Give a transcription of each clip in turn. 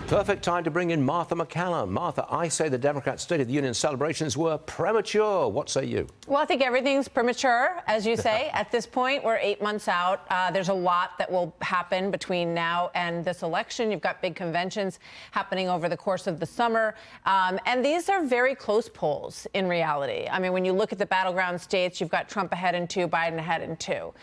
Perfect time to bring in Martha MacCallum. Martha, I say the Democrats' State of the Union celebrations were premature. What say you? Well, I think everything's premature, as you say. At this point, we're 8 months out. There's a lot that will happen between now and this election. You've got big conventions happening over the course of the summer. And these are very close polls in reality. I mean, when you look at the battleground states, you've got Trump ahead in 2, Biden ahead in 2.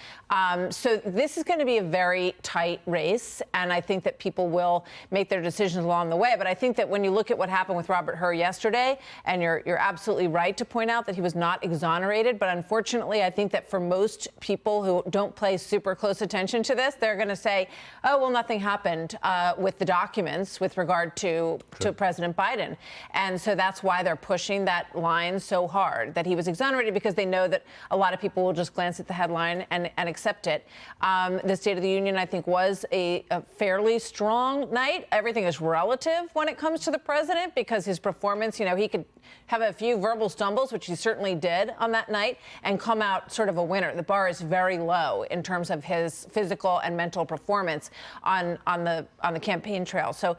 So this is going to be a very tight race. And I think that people will make their decisions along the way. But I think that when you look at what happened with Robert Hur yesterday, and you're absolutely right to point out that he was not exonerated. But unfortunately, I think that for most people who don't pay super close attention to this, they're going to say, oh, well, nothing happened with the documents with regard to President Biden. And so that's why they're pushing that line so hard, that he was exonerated, because they know that a lot of people will just glance at the headline and accept it. The State of the Union, I think, was a fairly strong night. Everything is relative when it comes to the president, because his performance, you know, he could have a few verbal stumbles, which he certainly did on that night, and come out sort of a winner. The bar is very low in terms of his physical and mental performance on the campaign trail. So,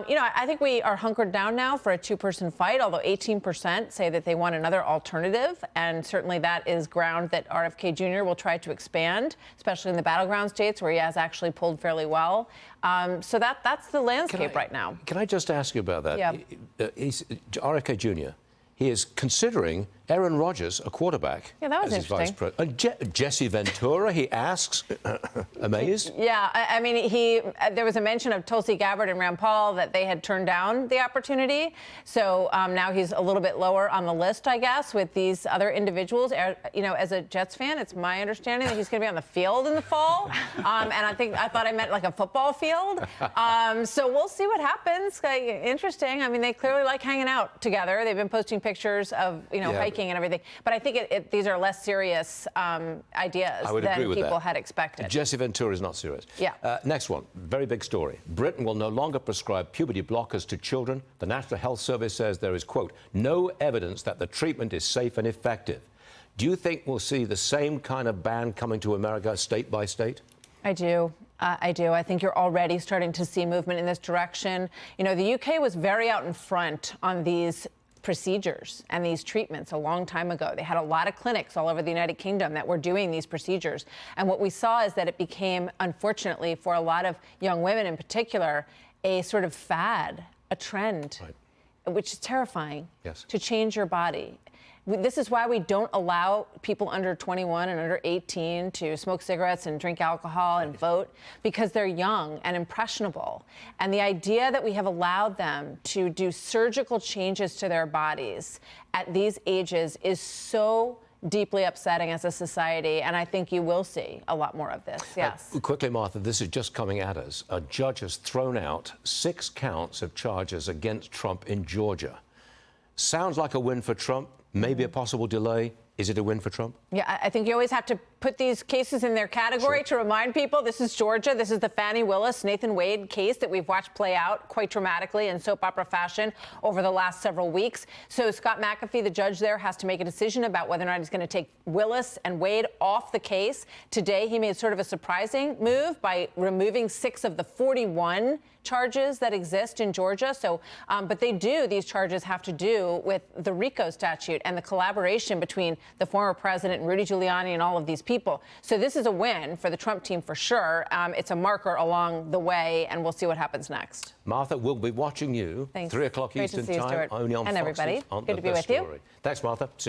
you know, I think we are hunkered down now for a two-person fight, although 18% say that they want another alternative. And certainly that is ground that RFK Jr. will try to expand, especially in the battleground states where he has actually pulled fairly well. So that's the landscape right now. Can I just ask you about that? Yeah. He's RFK Jr. He is considering Aaron Rodgers, a quarterback, yeah, that was as his vice president. Jesse Ventura, he asks, amazed? Yeah, I mean, there was a mention of Tulsi Gabbard and Rand Paul that they had turned down the opportunity. So now he's a little bit lower on the list, I guess, with these other individuals. You know, as a Jets fan, it's my understanding that he's going to be on the field in the fall. And I thought I meant like a football field. So we'll see what happens. Interesting. I mean, they clearly like hanging out together. They've been posting pictures of, you know, hiking and everything. But I think these are less serious ideas than people had expected. Jesse Ventura is not serious. Yeah. Next one, very big story. Britain will no longer prescribe puberty blockers to children. The National Health Service says there is, quote, no evidence that the treatment is safe and effective. Do you think we'll see the same kind of ban coming to America state by state? I do. I do. I think you're already starting to see movement in this direction. You know, the UK was very out in front on these procedures and these treatments a long time ago. They had a lot of clinics all over the United Kingdom that were doing these procedures. And what we saw is that it became, unfortunately, for a lot of young women in particular, a sort of fad, a trend, which is terrifying, to change your body. This is why we don't allow people under 21 and under 18 to smoke cigarettes and drink alcohol and vote, because they're young and impressionable. And the idea that we have allowed them to do surgical changes to their bodies at these ages is so deeply upsetting as a society, and I think you will see a lot more of this, yes. Quickly, Martha, this is just coming at us. A judge has thrown out 6 counts of charges against Trump in Georgia. Sounds like a win for Trump. Maybe a possible delay. Is it a win for Trump? Yeah, I think you always have to put these cases in their category to remind people this is Georgia. This is the Fani Willis, Nathan Wade case that we've watched play out quite dramatically in soap opera fashion over the last several weeks. So Scott McAfee, the judge there, has to make a decision about whether or not he's going to take Willis and Wade off the case. Today, he made sort of a surprising move by removing 6 of the 41 charges that exist in Georgia. So, but these charges have to do with the RICO statute and the collaboration between the former president and Rudy Giuliani and all of these people. So this is a win for the Trump team for sure. It's a marker along the way, and we'll see what happens next. Martha, we'll be watching you. Thanks. 3 o'clock Eastern time, only on Fox everybody. News, on Good to be The with you. Story. Thanks, Martha. See you.